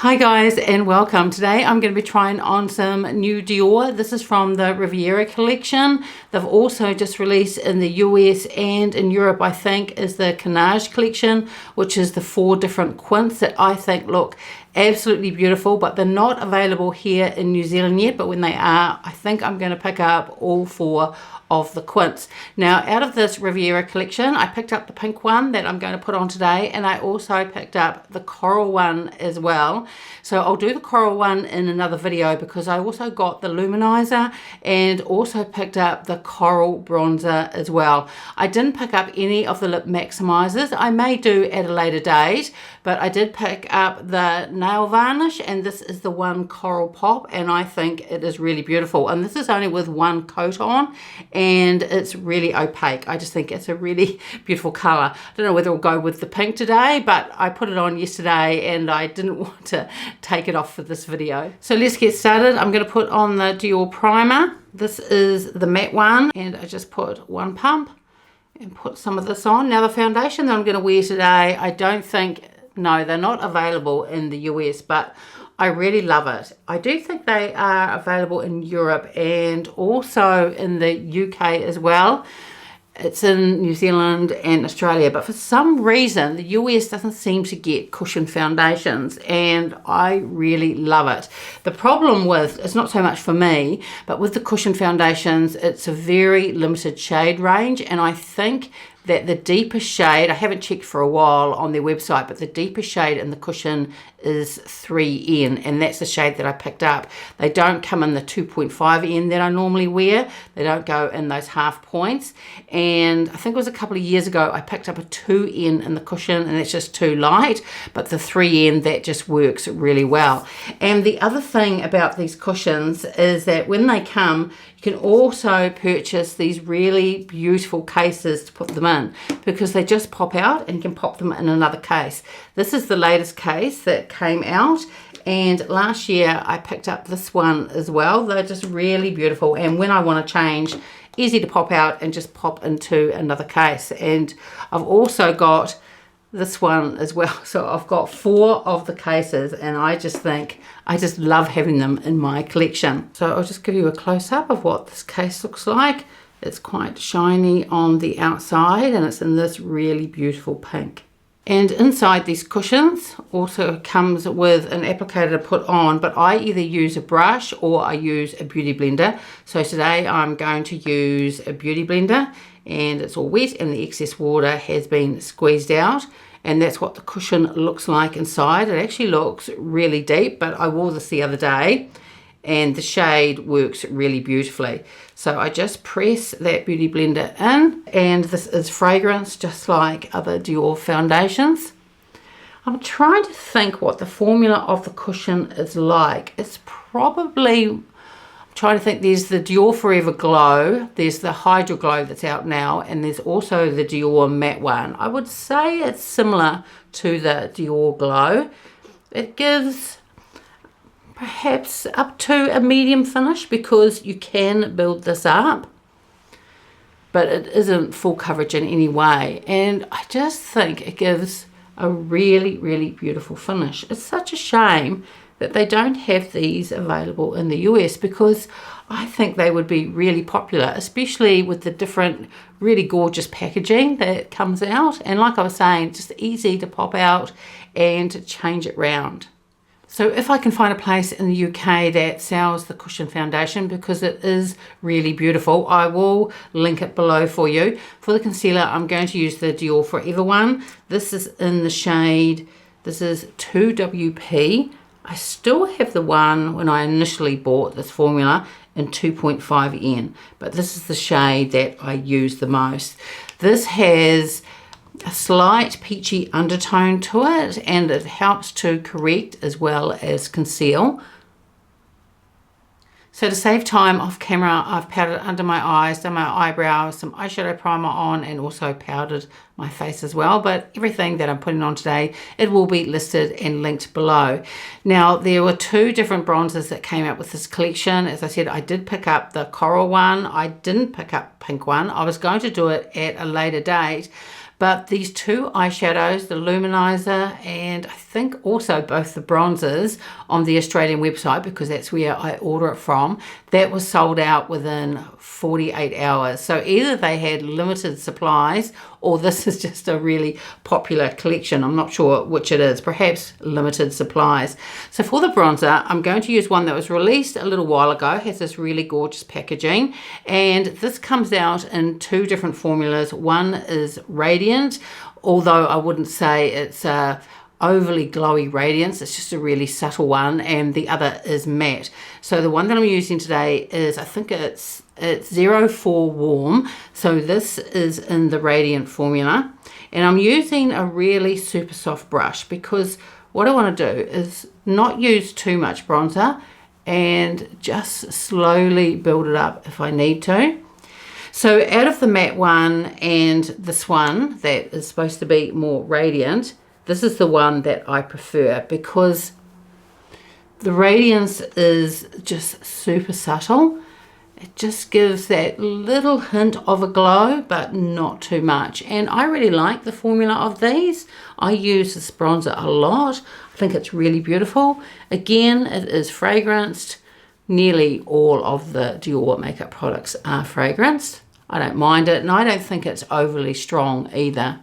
Hi guys and welcome. Today I'm going to be trying on some new Dior. This is from the Riviera Collection. They've also just released in the US and in Europe, I think, is the Canmake Collection, which is the 4 different Quints that I think look absolutely beautiful, but they're not available here in New Zealand yet. But when they are, I think I'm going to pick up all 4 of the Quints. Now, out of this Riviera Collection, I picked up the pink one that I'm going to put on today, and I also picked up the coral one as well. So I'll do the coral one in another video because I also got the Luminizer and also picked up the coral bronzer as well. I didn't pick up any of the lip maximizers. I may do at a later date, but I did pick up the nail varnish, and this is the one Coral Pop, and I think it is really beautiful. And this is only with 1 coat on, and it's really opaque. I just think it's a really beautiful color. I don't know whether it'll go with the pink today, but I put it on yesterday and I didn't want to take it off for this video. So let's get started. I'm going to put on the Dior primer. This is the matte one, and I just put 1 pump and put some of this on. Now the foundation that I'm going to wear today, I don't think, no, they're not available in the US, but I really love it. I do think they are available in Europe and also in the UK as well. It's in New Zealand and Australia, but for some reason the US doesn't seem to get cushion foundations, and I really love it. The problem with, it's not so much for me, but with the cushion foundations, it's a very limited shade range, and I think that the deepest shade, I haven't checked for a while on their website, but the deepest shade in the cushion is 3N, and that's the shade that I picked up. They don't come in the 2.5N that I normally wear. They don't go in those half points, and I think it was a couple of years ago I picked up a 2N in the cushion, and it's just too light, but the 3N, that just works really well. And the other thing about these cushions is that when they come, you can also purchase these really beautiful cases to put them in, because they just pop out and you can pop them in another case. This is the latest case that came out, and last year I picked up this one as well. They're just really beautiful, and when I want to change, easy to pop out and just pop into another case. And I've also got this one as well, so I've got 4 of the cases, and I just think I just love having them in my collection. So I'll just give you a close-up of what this case looks like. It's quite shiny on the outside, and it's in this really beautiful pink. And inside these cushions also comes with an applicator to put on, but I either use a brush or I use a beauty blender. So today I'm going to use a beauty blender, and it's all wet and the excess water has been squeezed out, and that's what the cushion looks like inside. It actually looks really deep, but I wore this the other day and the shade works really beautifully. So I just press that beauty blender in, and this is fragrance just like other Dior foundations. I'm trying to think what the formula of the cushion is like. It's probably, I'm trying to think, there's the Dior Forever Glow, there's the Hydro Glow that's out now, and there's also the Dior matte one. I would say it's similar to the Dior Glow. It gives perhaps up to a medium finish, because you can build this up, but it isn't full coverage in any way, and I just think it gives a really, really beautiful finish. It's such a shame that they don't have these available in the US, because I think they would be really popular, especially with the different really gorgeous packaging that comes out, and like I was saying, just easy to pop out and to change it round. So if I can find a place in the UK that sells the cushion foundation, because it is really beautiful, I will link it below for you. For the concealer, I'm going to use the Dior Forever one. This is in the shade, this is 2WP. I still have the one when I initially bought this formula in 2.5N, but this is the shade that I use the most. This has a slight peachy undertone to it, and it helps to correct as well as conceal. So to save time off camera, I've powdered under my eyes, done my eyebrows, some eyeshadow primer on, and also powdered my face as well. But everything that I'm putting on today, it will be listed and linked below. Now, there were 2 different bronzers that came out with this collection. As I said, I did pick up the coral one. I didn't pick up pink one. I was going to do it at a later date, But these two eyeshadows, the Luminizer and I think also both the bronzers on the Australian website, because that's where I order it from, that was sold out within 48 hours. So either they had limited supplies or this is just a really popular collection. I'm not sure which it is, perhaps limited supplies. So for the bronzer, I'm going to use one that was released a little while ago. It has this really gorgeous packaging, and this comes out in two different formulas. One is Radiant, although I wouldn't say it's overly glowy radiance, it's just a really subtle one, and the other is matte. So the one that I'm using today is, I think it's 04 Warm, so this is in the Radiant formula, and I'm using a really super soft brush because what I want to do is not use too much bronzer and just slowly build it up if I need to. So out of the matte one and this one that is supposed to be more radiant, this is the one that I prefer because the radiance is just super subtle. It just gives that little hint of a glow, but not too much. And I really like the formula of these. I use this bronzer a lot. I think it's really beautiful. Again, it is fragranced. Nearly all of the Dior makeup products are fragranced. I don't mind it, and I don't think it's overly strong either.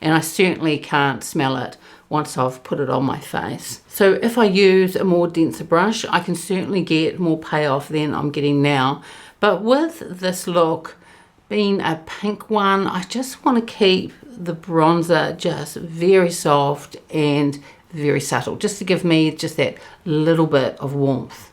And I certainly can't smell it once I've put it on my face. So if I use a more denser brush, I can certainly get more payoff than I'm getting now. But with this look being a pink one, I just want to keep the bronzer just very soft and very subtle, just to give me just that little bit of warmth.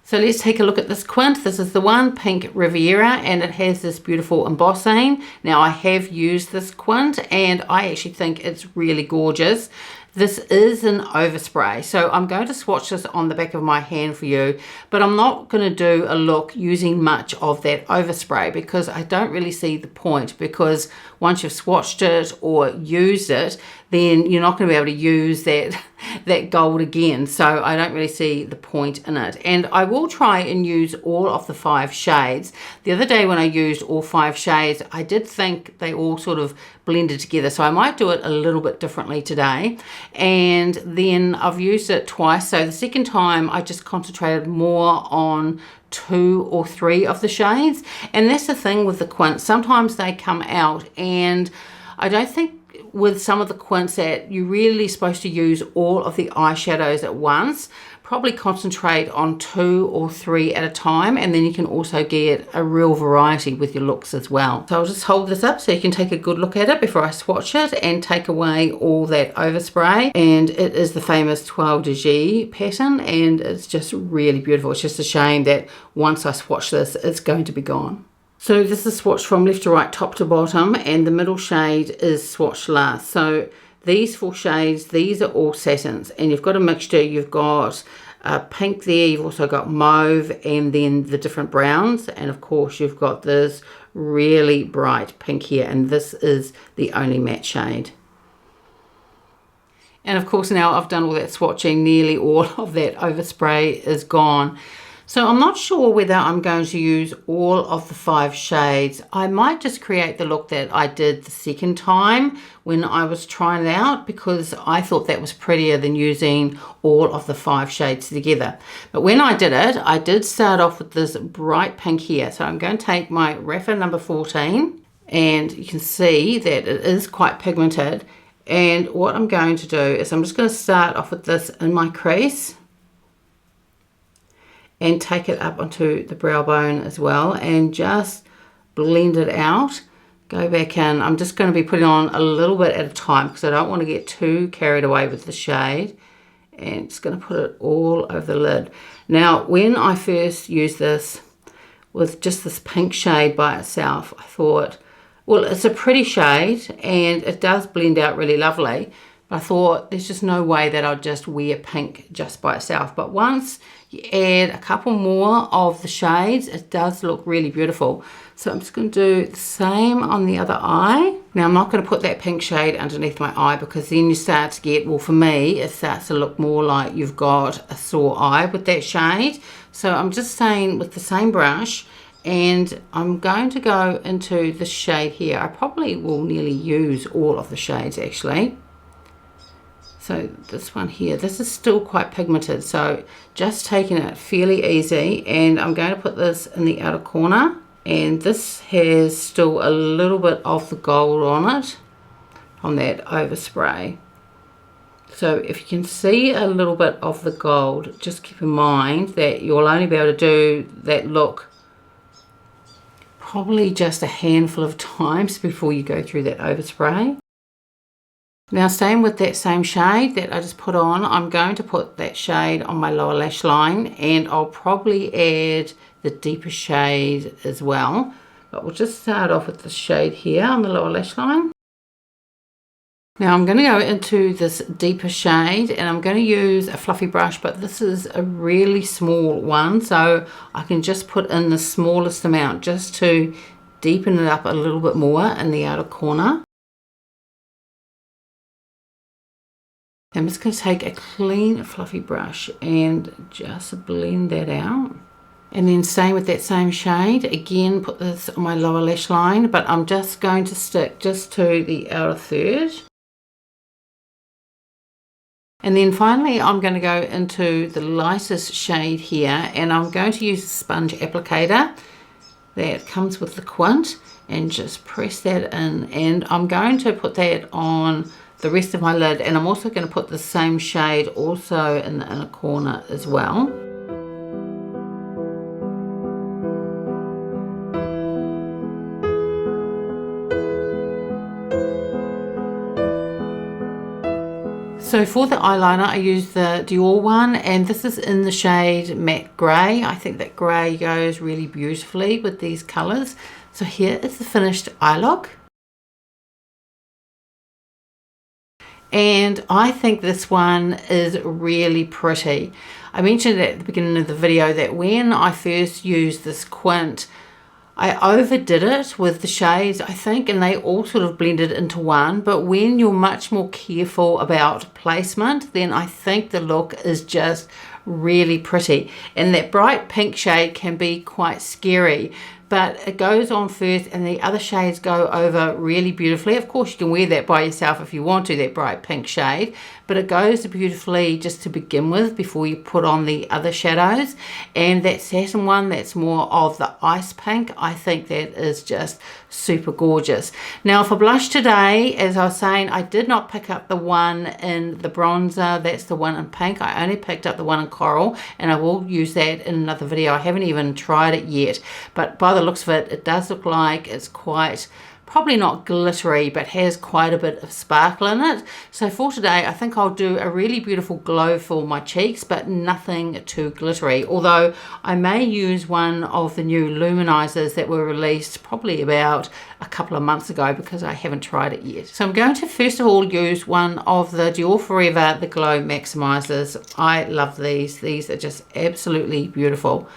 So let's take a look at this Quint. This is the one, Pink Riviera, and it has this beautiful embossing. Now I have used this Quint and I actually think it's really gorgeous. This is an overspray, so I'm going to swatch this on the back of my hand for you, but I'm not going to do a look using much of that overspray because I don't really see the point, because once you've swatched it or used it, then you're not going to be able to use that gold again. So I don't really see the point in it. And I will try and use all of the 5 shades. The other day when I used all 5 shades, I did think they all sort of blended together. So I might do it a little bit differently today. And then I've used it twice. So the second time I just concentrated more on 2 or 3 of the shades. And that's the thing with the Quint. Sometimes they come out, and I don't think with some of the Quints that you're really supposed to use all of the eyeshadows at once. Probably concentrate on 2 or 3 at a time, and then you can also get a real variety with your looks as well. So I'll just hold this up so you can take a good look at it before I swatch it and take away all that overspray. And it is the famous 12 de G pattern, and it's just really beautiful. It's just a shame that once I swatch this, it's going to be gone. So this is swatched from left to right, top to bottom, and the middle shade is swatched last. So these 4 shades, these are all satins, and you've got a mixture. You've got pink there, you've also got mauve, and then the different browns, and of course you've got this really bright pink here, and this is the only matte shade. And of course now I've done all that swatching, nearly all of that overspray is gone. So I'm not sure whether I'm going to use all of the 5 shades. I might just create the look that I did the second time when I was trying it out, because I thought that was prettier than using all of the 5 shades together. But when I did it, I did start off with this bright pink here. So I'm going to take my Rapper number 14, and you can see that it is quite pigmented. And what I'm going to do is I'm just going to start off with this in my crease and take it up onto the brow bone as well, and just blend it out. Go back in. I'm just going to be putting on a little bit at a time because I don't want to get too carried away with the shade, and just going to put it all over the lid. Now when I first used this with just this pink shade by itself, I thought, well, it's a pretty shade and it does blend out really lovely, but I thought there's just no way that I'll just wear pink just by itself. But once you add a couple more of the shades, it does look really beautiful. So I'm just going to do the same on the other eye. Now I'm not going to put that pink shade underneath my eye, because then you start to get, well, for me it starts to look more like you've got a sore eye with that shade. So I'm just saying with the same brush, and I'm going to go into the shade here. I probably will nearly use all of the shades actually. So this one here, this is still quite pigmented, so just taking it fairly easy, and I'm going to put this in the outer corner, and this has still a little bit of the gold on it on that overspray. So if you can see a little bit of the gold, just keep in mind that you'll only be able to do that look probably just a handful of times before you go through that overspray. Now, staying with that same shade that I just put on, I'm going to put that shade on my lower lash line, and I'll probably add the deeper shade as well. But we'll just start off with the shade here on the lower lash line. Now I'm going to go into this deeper shade, and I'm going to use a fluffy brush, but this is a really small one, so I can just put in the smallest amount just to deepen it up a little bit more in the outer corner. I'm just going to take a clean fluffy brush and just blend that out. And then staying with that same shade, again put this on my lower lash line, but I'm just going to stick just to the outer third. And then finally I'm going to go into the lightest shade here, and I'm going to use a sponge applicator that comes with the Quint, and just press that in, and I'm going to put that on the rest of my lid, and I'm also going to put the same shade also in the inner corner as well. So for the eyeliner I use the Dior one, and this is in the shade Matte Grey. I think that grey goes really beautifully with these colours. So here is the finished eye look. And I think this one is really pretty. I mentioned at the beginning of the video that when I first used this Quint, I overdid it with the shades, I think, and they all sort of blended into one. But when you're much more careful about placement, then I think the look is just really pretty. And that bright pink shade can be quite scary, but it goes on first and the other shades go over really beautifully. Of course you can wear that by yourself if you want to, that bright pink shade, but it goes beautifully just to begin with before you put on the other shadows. And that satin one, that's more of the ice pink, I think that is just super gorgeous. Now for blush today, as I was saying, I did not pick up the one in the bronzer, that's the one in pink. I only picked up the one in coral, and I will use that in another video. I haven't even tried it yet, but by the looks of it, it does look like it's quite, probably not glittery, but has quite a bit of sparkle in it. So for today, I think I'll do a really beautiful glow for my cheeks, but nothing too glittery. Although I may use one of the new luminizers that were released probably about a couple of months ago, because I haven't tried it yet. So I'm going to first of all use one of the Dior Forever the Glow Maximizers. I love these. These are just absolutely beautiful.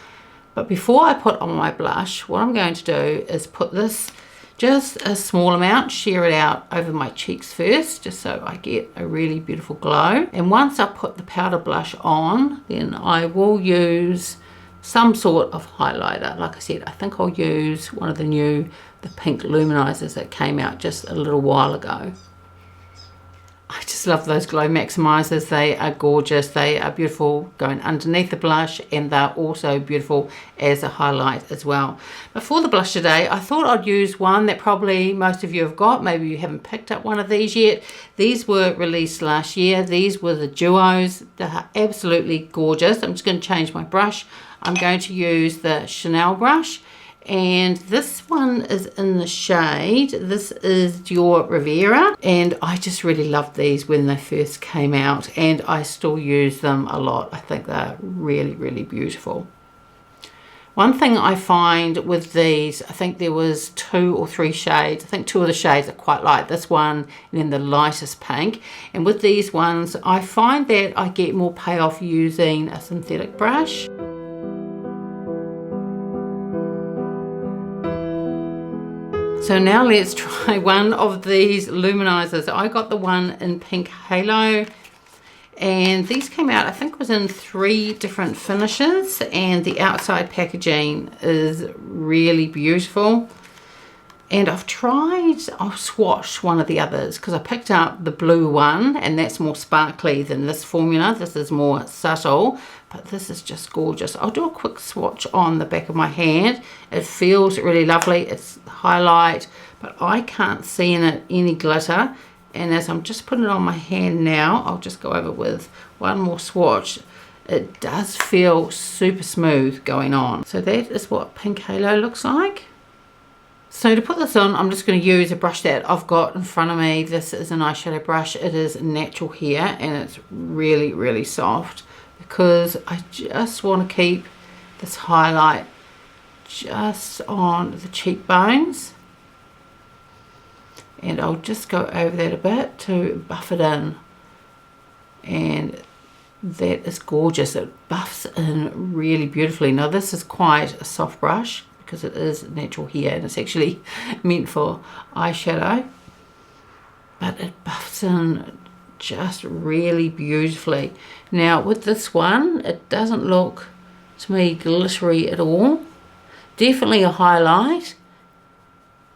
But before I put on my blush, what I'm going to do is put this, just a small amount, share it out over my cheeks first, just so I get a really beautiful glow. And once I put the powder blush on, then I will use some sort of highlighter. Like I said, I think I'll use one of the pink luminizers that came out just a little while ago. I just love those glow maximizers. They are gorgeous. They are beautiful going underneath the blush, and they're also beautiful as a highlight as well. But for the blush today, I thought I'd use one that probably most of you have got. Maybe you haven't picked up one of these yet. These were released last year. These were the duos. They're absolutely gorgeous. I'm just going to change my brush. I'm going to use the Chanel brush. And this one is in the shade, this is Dior Riviera, and I just really loved these when they first came out, and I still use them a lot. I think they're really, really beautiful. One thing I find with these, I think there was 2 or 3 shades. I think 2 of the shades are quite light, this one and then the lightest pink. And with these ones, I find that I get more payoff using a synthetic brush. So now let's try one of these luminizers. I got the one in Pink Halo, And these came out, I think it was in 3 different finishes, and the outside packaging is really beautiful. And I've swatched one of the others because I picked up the blue one, and that's more sparkly than this formula. This is more subtle, but this is just gorgeous. I'll do a quick swatch on the back of my hand. It feels really lovely. It's highlight, but I can't see in it any glitter. And as I'm just putting it on my hand now, I'll just go over with one more swatch. It does feel super smooth going on. So that is what Pink Halo looks like. So to put this on, I'm just going to use a brush that I've got in front of me. This is an eyeshadow brush. It is natural hair, and it's really, really soft because I just want to keep this highlight just on the cheekbones. And I'll just go over that a bit to buff it in. And that is gorgeous. It buffs in really beautifully. Now this is quite a soft brush because it is natural hair and it's actually meant for eyeshadow. But it buffs in just really beautifully. Now with this one, it doesn't look to me glittery at all. Definitely a highlight,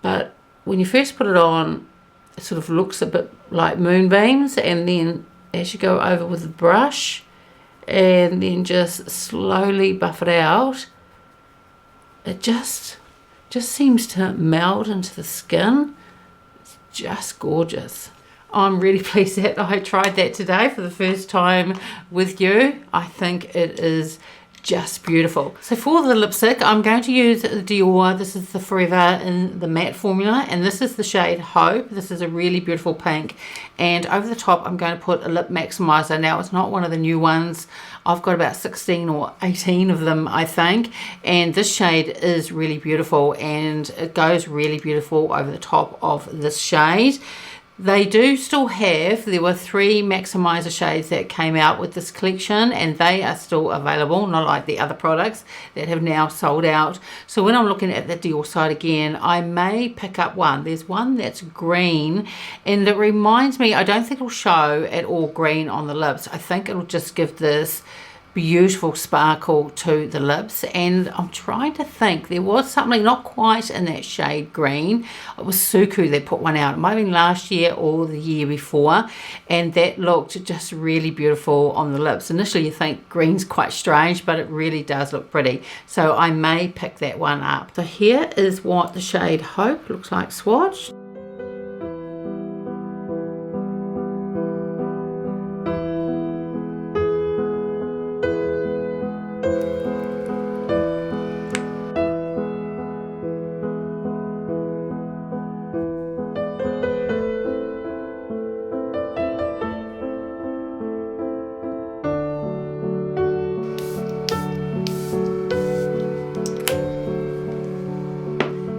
but when you first put it on, it sort of looks a bit like moonbeams, and then as you go over with the brush and then just slowly buff it out, it just seems to melt into the skin. It's just gorgeous. I'm really pleased that I tried that today for the first time with you. I think it is just beautiful. So for the lipstick, I'm going to use the Dior. This is the Forever in the matte formula, and this is the shade Hope. This is a really beautiful pink, and over the top I'm going to put a lip maximizer. Now it's not one of the new ones. I've got about 16 or 18 of them, I think, and this shade is really beautiful, and it goes really beautiful over the top of this shade. They do still have, there were 3 maximizer shades that came out with this collection, and they are still available, not like the other products that have now sold out. So when I'm looking at the Dior site again, I may pick up one. There's one that's green, and it reminds me, I don't think it'll show at all green on the lips. I think it'll just give this beautiful sparkle to the lips. And I'm trying to think, there was something not quite in that shade green. It was Suku that put one out. It might have been last year or the year before, and that looked just really beautiful on the lips. Initially you think green's quite strange, but it really does look pretty, so I may pick that one up. So here is what the shade Hope looks like swatched.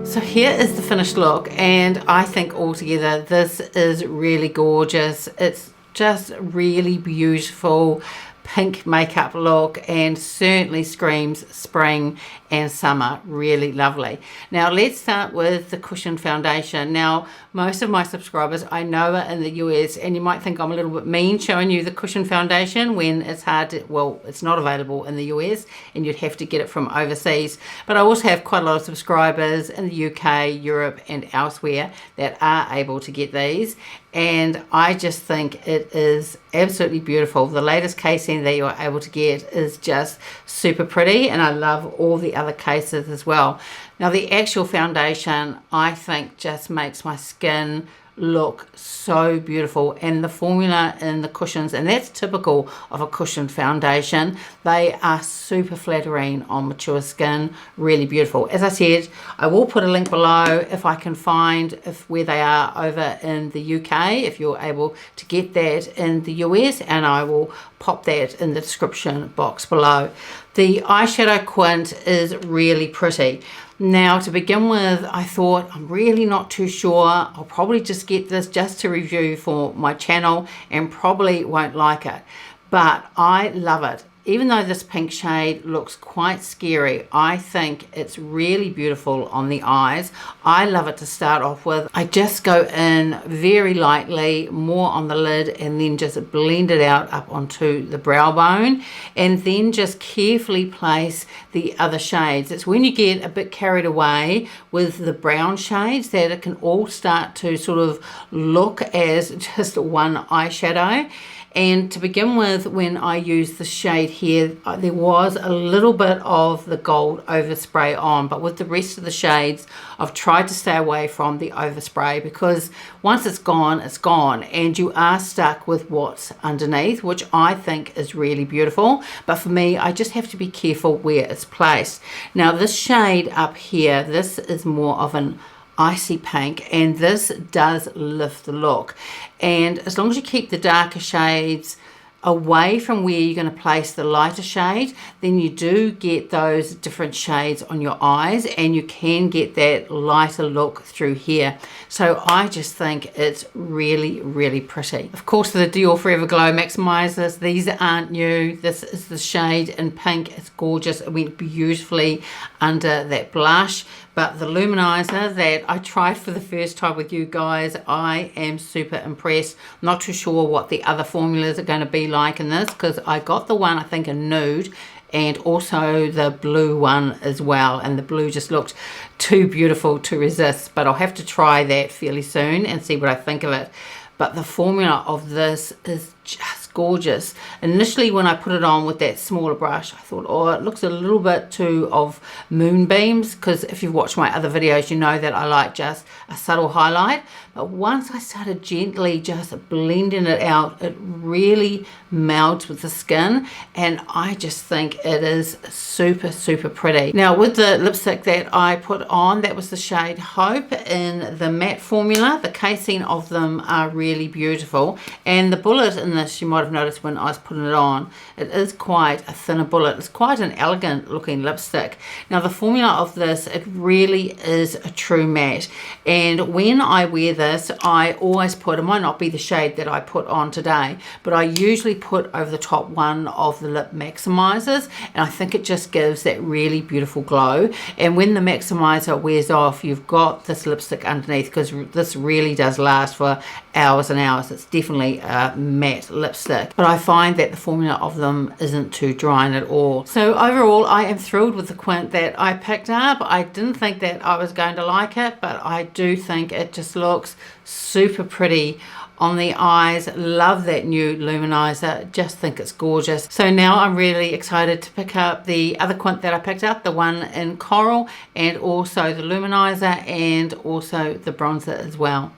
So here is the finished look, and I think altogether this is really gorgeous. It's just really beautiful pink makeup look, and certainly screams spring and summer. Really lovely. Now let's start with the cushion foundation. Now most of my subscribers I know are in the US, and you might think I'm a little bit mean showing you the cushion foundation when it's hard to, well, it's not available in the US and you'd have to get it from overseas. But I also have quite a lot of subscribers in the UK, Europe and elsewhere that are able to get these, and I just think it is absolutely beautiful. The latest casing that you're able to get is just super pretty, and I love all the other cases as well. Now the actual foundation I think just makes my skin look so beautiful, and the formula in the cushions, and that's typical of a cushioned foundation, they are super flattering on mature skin, really beautiful. As I said, I will put a link below if I can find where they are over in the UK, if you're able to get that in the US, and I will pop that in the description box below. The eyeshadow Quint is really pretty. Now to begin with, I thought I'm really not too sure. I'll probably just get this just to review for my channel and probably won't like it, but I love it. even though this pink shade looks quite scary, I think it's really beautiful on the eyes. I love it to start off with. I just go in very lightly, more on the lid, and then just blend it out up onto the brow bone, and then just carefully place the other shades. It's when you get a bit carried away with the brown shades that it can all start to sort of look as just one eyeshadow. And to begin with, when I used the shade here, there was a little bit of the gold overspray on, but with the rest of the shades, I've tried to stay away from the overspray, because once it's gone, and you are stuck with what's underneath, which I think is really beautiful. But for me, I just have to be careful where it's placed. Now, this shade up here, this is more of an icy pink, and this does lift the look. And as long as you keep the darker shades away from where you're going to place the lighter shade, then you do get those different shades on your eyes, and you can get that lighter look through here. So I just think it's really, really pretty. Of course, the Dior Forever Glow Maximizers, these aren't new. This is the shade in pink. It's gorgeous. It went beautifully under that blush. But the Luminizer that I tried for the first time with you guys, I am super impressed. Not too sure what the other formulas are going to be like in this, because I got the one, I think, in Nude, and also the blue one as well. And the blue just looked too beautiful to resist. But I'll have to try that fairly soon and see what I think of it. But the formula of this is just gorgeous. Initially, when I put it on with that smaller brush, I thought, oh, it looks a little bit too of moonbeams, because if you've watched my other videos, you know that I like just a subtle highlight. But once I started gently just blending it out, it really melds with the skin, and I just think it is super, super pretty. Now, with the lipstick that I put on, that was the shade Hope in the matte formula. The casing of them are really beautiful, and the bullet in this, you might have noticed when I was putting it on, it is quite a thinner bullet. It's quite an elegant looking lipstick. Now, the formula of this, it really is a true matte, and when I wear this, I always put, it might not be the shade that I put on today, but I usually put over the top one of the lip maximizers, and I think it just gives that really beautiful glow. And when the maximizer wears off, you've got this lipstick underneath, because this really does last for hours and hours. It's definitely a matte lipstick, but I find that the formula of them isn't too drying at all. So overall, I am thrilled with the Quint that I picked up. I didn't think that I was going to like it, but I do think it just looks super pretty on the eyes. Love that new Luminizer, just think it's gorgeous. So now I'm really excited to pick up the other Quint that I picked up, the one in coral, and also the Luminizer, and also the bronzer as well.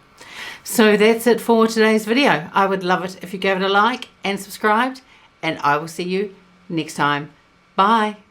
So that's it for today's video. I would love it if you gave it a like and subscribed, and I will see you next time. Bye.